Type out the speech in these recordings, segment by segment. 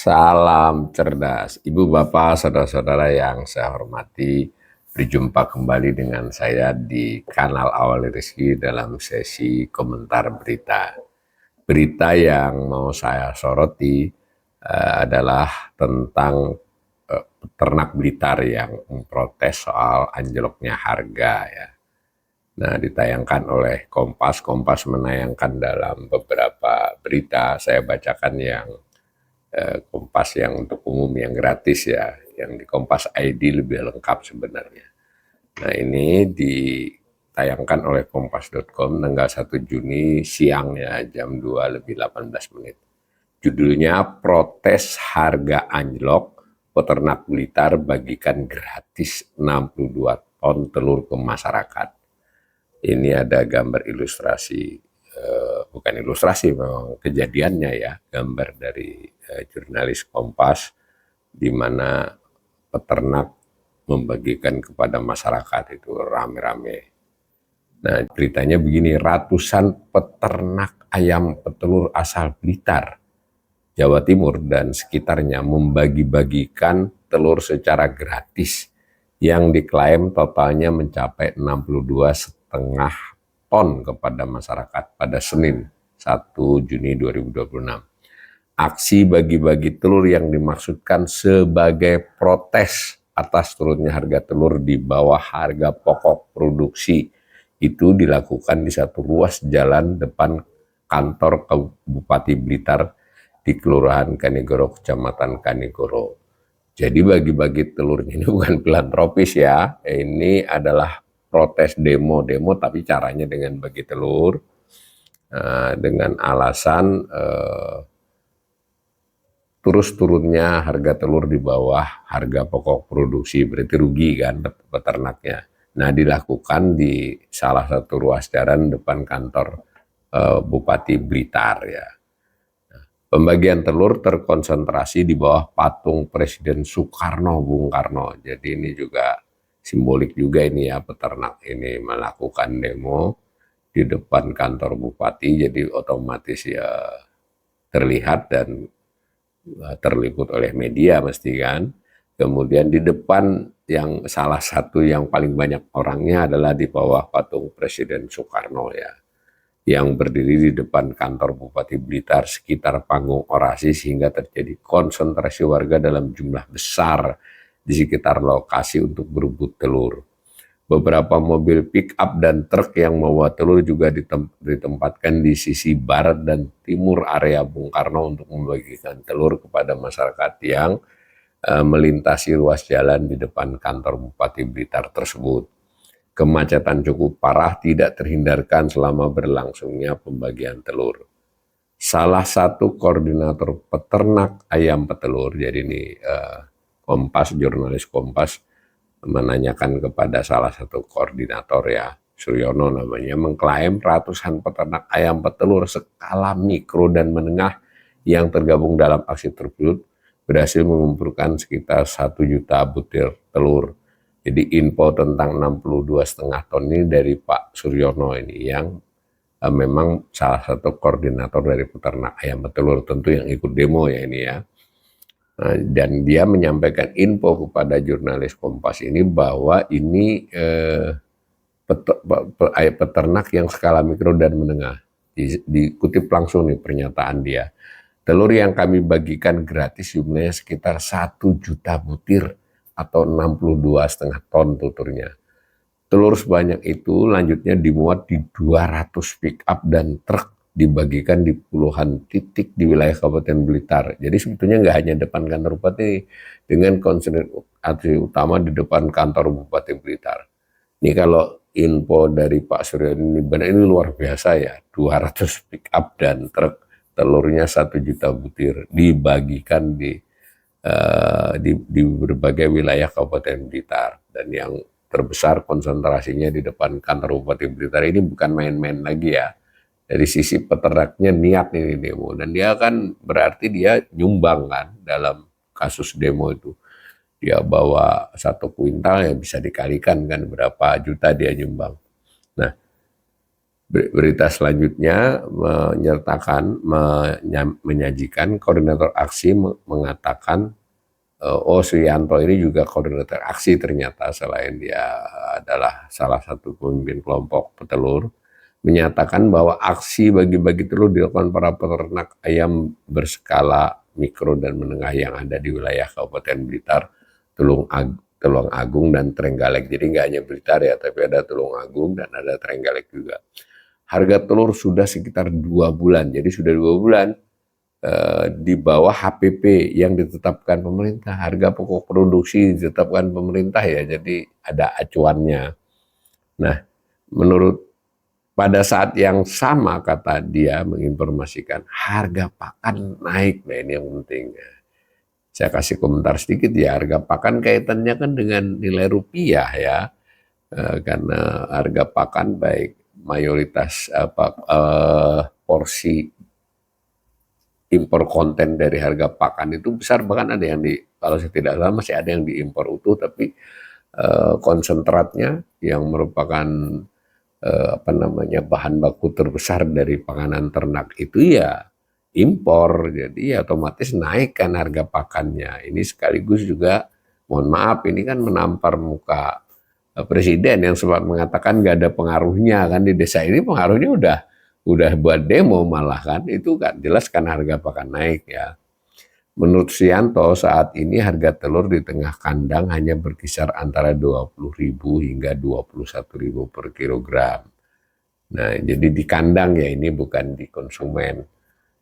Salam cerdas, Ibu Bapak, saudara-saudara yang saya hormati. Berjumpa kembali dengan saya di kanal Awali Rizki dalam sesi komentar berita. Berita yang mau saya soroti adalah tentang peternak Blitar yang memprotes soal anjloknya harga ya. Nah, ditayangkan oleh Kompas. Kompas menayangkan dalam beberapa berita, saya bacakan yang Kompas yang untuk umum yang gratis ya, yang di Kompas ID lebih lengkap sebenarnya. Nah, ini ditayangkan oleh kompas.com tanggal 1 Juni siang ya, jam 2 lebih 18 menit. Judulnya Protes Harga Anjlok, Peternak Blitar Bagikan Gratis 62 ton Telur ke Masyarakat. Ini ada gambar ilustrasi, bukan ilustrasi, memang kejadiannya ya, gambar dari jurnalis Kompas, di mana peternak membagikan kepada masyarakat itu rame-rame. Nah, beritanya begini, ratusan peternak ayam petelur asal Blitar, Jawa Timur dan sekitarnya membagi-bagikan telur secara gratis yang diklaim totalnya mencapai 62,5 ton kepada masyarakat pada Senin 1 Juni 2026. Aksi bagi-bagi telur yang dimaksudkan sebagai protes atas turunnya harga telur di bawah harga pokok produksi itu dilakukan di satu ruas jalan depan kantor Bupati Blitar di Kelurahan Kanigoro, Kecamatan Kanigoro. Jadi bagi-bagi telurnya ini bukan filantropis ya, ini adalah protes demo tapi caranya dengan bagi telur dengan alasan terus turunnya harga telur di bawah harga pokok produksi, berarti rugi kan peternaknya. Nah, dilakukan di salah satu ruas jalan depan kantor Bupati Blitar ya. Pembagian telur terkonsentrasi di bawah patung Presiden Soekarno, Bung Karno. Jadi ini juga simbolik juga ini ya, peternak ini melakukan demo di depan kantor Bupati, jadi otomatis ya terlihat dan terliput oleh media mesti kan. Kemudian di depan yang salah satu yang paling banyak orangnya adalah di bawah patung Presiden Soekarno ya, yang berdiri di depan kantor Bupati Blitar sekitar panggung orasi sehingga terjadi konsentrasi warga dalam jumlah besar di sekitar lokasi untuk berebut telur. Beberapa mobil pick up dan truk yang membawa telur juga ditempatkan di sisi barat dan timur area Bung Karno untuk membagikan telur kepada masyarakat yang melintasi ruas jalan di depan kantor Bupati Blitar tersebut. Kemacetan cukup parah tidak terhindarkan selama berlangsungnya pembagian telur. Salah satu koordinator peternak ayam petelur, jadi ini Kompas, jurnalis Kompas menanyakan kepada salah satu koordinator ya, Suryono namanya, mengklaim ratusan peternak ayam petelur skala mikro dan menengah yang tergabung dalam aksi tersebut berhasil mengumpulkan sekitar 1 juta butir telur. Jadi info tentang 62,5 ton ini dari Pak Suryono ini yang memang salah satu koordinator dari peternak ayam petelur, tentu yang ikut demo ya ini ya. Dan dia menyampaikan info kepada jurnalis Kompas ini bahwa ini peternak yang skala mikro dan menengah. Dikutip langsung nih pernyataan dia. Telur yang kami bagikan gratis jumlahnya sekitar 1 juta butir atau 62,5 ton tuturnya. Telur sebanyak itu lanjutnya dimuat di 200 pick up dan truk, dibagikan di puluhan titik di wilayah Kabupaten Blitar. Jadi sebetulnya nggak hanya depan kantor Bupati, dengan konsentrasi utama di depan kantor Bupati Blitar. Ini kalau info dari Pak Suryo ini benar, ini luar biasa ya, 200 pick up dan truk, telurnya 1 juta butir dibagikan di berbagai wilayah Kabupaten Blitar. Dan yang terbesar konsentrasinya di depan kantor Bupati Blitar. Ini bukan main-main lagi ya. Dari sisi peternaknya niat ini demo, dan dia kan berarti dia nyumbang kan dalam kasus demo itu. Dia bawa 1 kuintal ya bisa dikalikan kan berapa juta dia nyumbang. Nah, Berita selanjutnya menyajikan koordinator aksi mengatakan, oh Suyanto ini juga koordinator aksi ternyata, selain dia adalah salah satu pemimpin kelompok petelur, menyatakan bahwa aksi bagi-bagi telur dilakukan para peternak ayam berskala mikro dan menengah yang ada di wilayah Kabupaten Blitar, Tulung Agung dan Trenggalek. Jadi nggak hanya Blitar ya, tapi ada Tulung Agung dan ada Trenggalek juga. Harga telur sudah sekitar 2 bulan, jadi sudah 2 bulan di bawah HPP yang ditetapkan pemerintah. Harga pokok produksi ditetapkan pemerintah ya, jadi ada acuannya. Nah, menurut pada saat yang sama, kata dia, menginformasikan harga pakan naik. Nah, ini yang penting. Saya kasih komentar sedikit ya, harga pakan kaitannya kan dengan nilai rupiah ya, karena harga pakan baik mayoritas porsi impor konten dari harga pakan itu besar, bahkan ada yang kalau saya tidak salah masih ada yang diimpor utuh, tapi konsentratnya yang merupakan bahan baku terbesar dari panganan ternak itu ya impor, jadi otomatis naikkan harga pakannya. Ini sekaligus juga, mohon maaf, ini kan menampar muka presiden yang sempat mengatakan gak ada pengaruhnya kan di desa ini. Pengaruhnya udah buat demo malah kan, itu kan jelas kan harga pakan naik ya. Menurut Suyanto, saat ini harga telur di tengah kandang hanya berkisar antara 20.000 hingga 21.000 per kilogram. Nah, jadi di kandang ya, ini bukan di konsumen.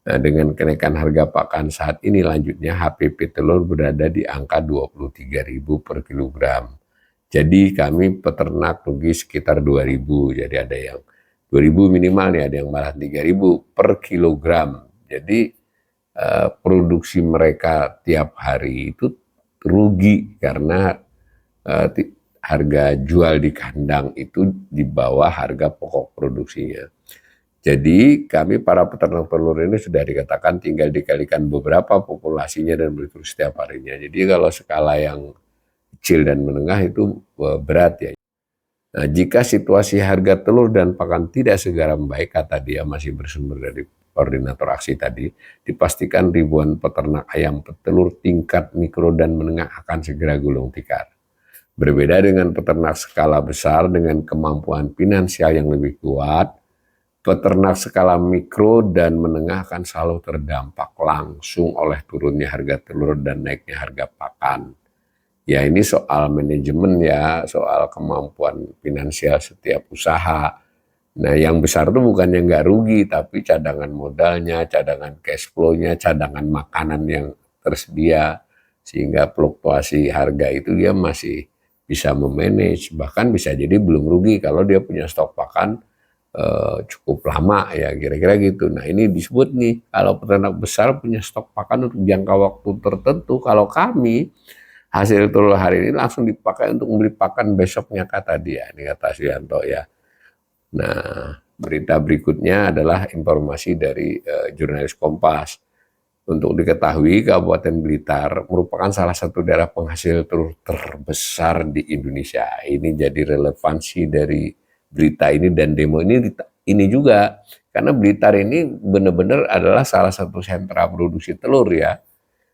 Nah, dengan kenaikan harga pakan saat ini, lanjutnya HPP telur berada di angka 23.000 per kilogram. Jadi kami peternak rugi sekitar 2.000. Jadi ada yang 2.000 minimal nih, ada yang malah 3.000 per kilogram. Jadi produksi mereka tiap hari itu rugi karena harga jual di kandang itu di bawah harga pokok produksinya. Jadi kami para peternak telur ini sudah dikatakan tinggal dikalikan beberapa populasinya dan bertelur setiap harinya. Jadi kalau skala yang kecil dan menengah itu berat ya. Nah, jika situasi harga telur dan pakan tidak segera membaik, kata dia, masih bersumber dari koordinator aksi tadi, dipastikan ribuan peternak ayam petelur tingkat mikro dan menengah akan segera gulung tikar. Berbeda dengan peternak skala besar dengan kemampuan finansial yang lebih kuat, peternak skala mikro dan menengah akan selalu terdampak langsung oleh turunnya harga telur dan naiknya harga pakan. Ya, ini soal manajemen ya, soal kemampuan finansial setiap usaha. Nah, yang besar itu bukan yang nggak rugi, tapi cadangan modalnya, cadangan cash flow-nya, cadangan makanan yang tersedia, sehingga fluktuasi harga itu dia masih bisa memanage, bahkan bisa jadi belum rugi kalau dia punya stok pakan cukup lama ya, kira-kira gitu. Nah, ini disebut nih, kalau peternak besar punya stok pakan untuk jangka waktu tertentu. Kalau kami, hasil telur hari ini langsung dipakai untuk membeli pakan besoknya, kata dia. Ini kata Suyanto ya. Nah, berita berikutnya adalah informasi dari jurnalis Kompas. Untuk diketahui, Kabupaten Blitar merupakan salah satu daerah penghasil telur terbesar di Indonesia. Ini jadi relevansi dari berita ini dan demo ini juga. Karena Blitar ini benar-benar adalah salah satu sentra produksi telur ya.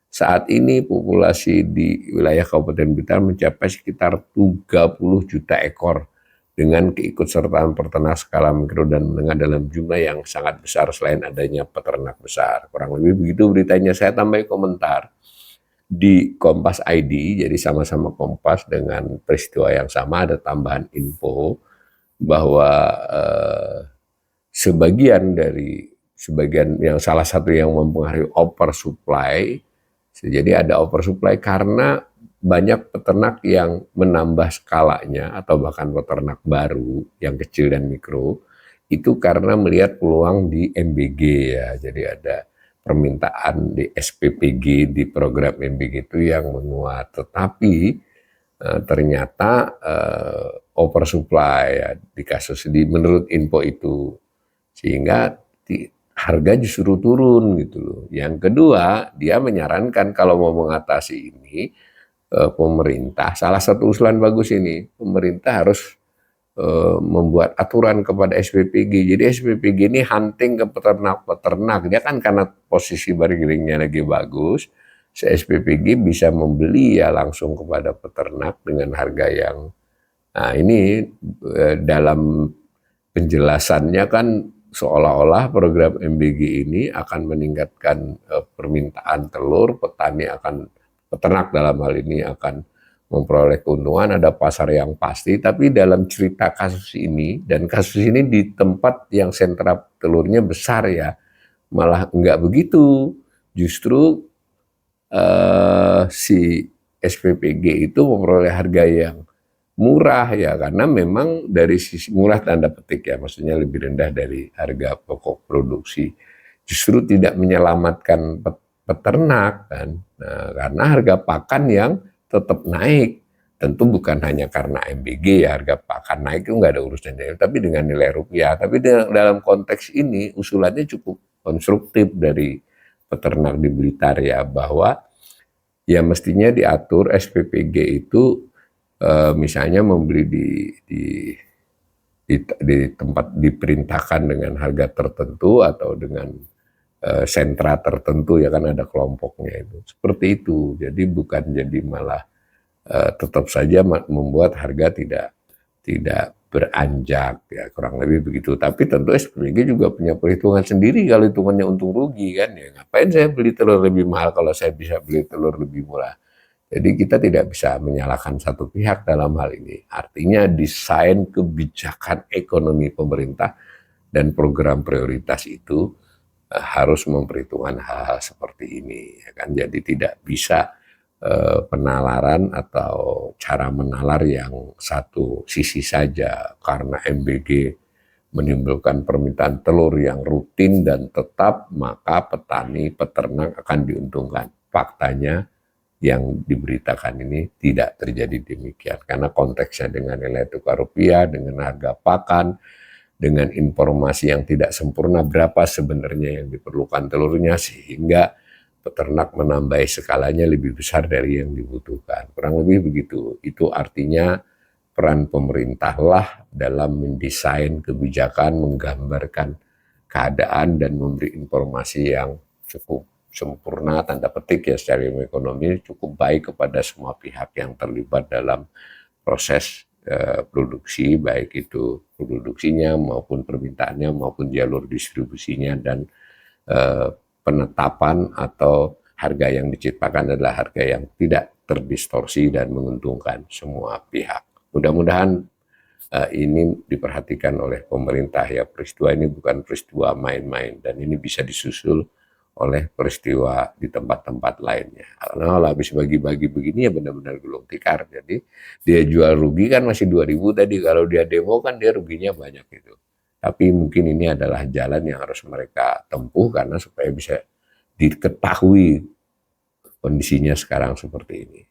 Saat ini populasi di wilayah Kabupaten Blitar mencapai sekitar 30 juta ekor dengan keikutsertaan peternak skala mikro dan menengah dalam jumlah yang sangat besar selain adanya peternak besar. Kurang lebih begitu beritanya. Saya tambah komentar di Kompas ID, jadi sama-sama Kompas dengan peristiwa yang sama, ada tambahan info bahwa sebagian yang salah satu yang mempengaruhi oversupply. Jadi ada oversupply karena banyak peternak yang menambah skalanya atau bahkan peternak baru yang kecil dan mikro itu karena melihat peluang di MBG ya. Jadi ada permintaan di SPPG, di program MBG itu yang menguat. Tetapi ternyata oversupply ya di kasus menurut info itu, sehingga harga justru turun gitu loh. Yang kedua, dia menyarankan kalau mau mengatasi ini, pemerintah, salah satu usulan bagus ini, pemerintah harus membuat aturan kepada SPPG. Jadi SPPG ini hunting ke peternak-peternak. Dia kan karena posisi bargaining-nya lagi bagus, SPPG bisa membeli ya langsung kepada peternak dengan harga yang, nah ini dalam penjelasannya kan seolah-olah program MBG ini akan meningkatkan permintaan telur, peternak dalam hal ini akan memperoleh keuntungan, ada pasar yang pasti, tapi dalam cerita kasus ini, dan kasus ini di tempat yang sentra telurnya besar ya, malah enggak begitu. Justru si SPPG itu memperoleh harga yang murah ya, karena memang dari sisi murah tanda petik ya, maksudnya lebih rendah dari harga pokok produksi. Justru tidak menyelamatkan peternak kan, nah, karena harga pakan yang tetap naik. Tentu bukan hanya karena MBG ya, harga pakan naik itu nggak ada urusannya, tapi dengan nilai rupiah. Tapi dalam konteks ini usulannya cukup konstruktif dari peternak di Blitar ya, bahwa ya mestinya diatur SPPG itu misalnya membeli di tempat diperintahkan dengan harga tertentu atau dengan sentra tertentu ya, kan ada kelompoknya itu. Seperti itu. Jadi bukan jadi malah tetap saja membuat harga tidak beranjak ya, kurang lebih begitu. Tapi tentu SPG juga punya perhitungan sendiri, kalau hitungannya untung rugi kan ya, ngapain saya beli telur lebih mahal kalau saya bisa beli telur lebih murah. Jadi kita tidak bisa menyalahkan satu pihak dalam hal ini. Artinya desain kebijakan ekonomi pemerintah dan program prioritas itu harus memperhitungkan hal-hal seperti ini ya kan. Jadi tidak bisa penalaran atau cara menalar yang satu sisi saja, karena MBG menimbulkan permintaan telur yang rutin dan tetap, maka petani peternak akan diuntungkan. Faktanya yang diberitakan ini tidak terjadi demikian, karena konteksnya dengan nilai tukar rupiah, dengan harga pakan, dengan informasi yang tidak sempurna berapa sebenarnya yang diperlukan telurnya, sehingga peternak menambah skalanya lebih besar dari yang dibutuhkan. Kurang lebih begitu. Itu artinya peran pemerintahlah dalam mendesain kebijakan, menggambarkan keadaan dan memberi informasi yang cukup sempurna, tanda petik ya, secara ekonomi cukup baik kepada semua pihak yang terlibat dalam proses produksi, baik itu produksinya maupun permintaannya maupun jalur distribusinya, dan penetapan atau harga yang diciptakan adalah harga yang tidak terdistorsi dan menguntungkan semua pihak. Mudah-mudahan ini diperhatikan oleh pemerintah ya. Peristiwa ini bukan peristiwa main-main, dan ini bisa disusul oleh peristiwa di tempat-tempat lainnya. Kalau habis bagi-bagi begini ya benar-benar gulung tikar. Jadi dia jual rugi kan masih 2.000 tadi, kalau dia demo kan dia ruginya banyak itu. Tapi mungkin ini adalah jalan yang harus mereka tempuh, karena supaya bisa diketahui kondisinya sekarang seperti ini.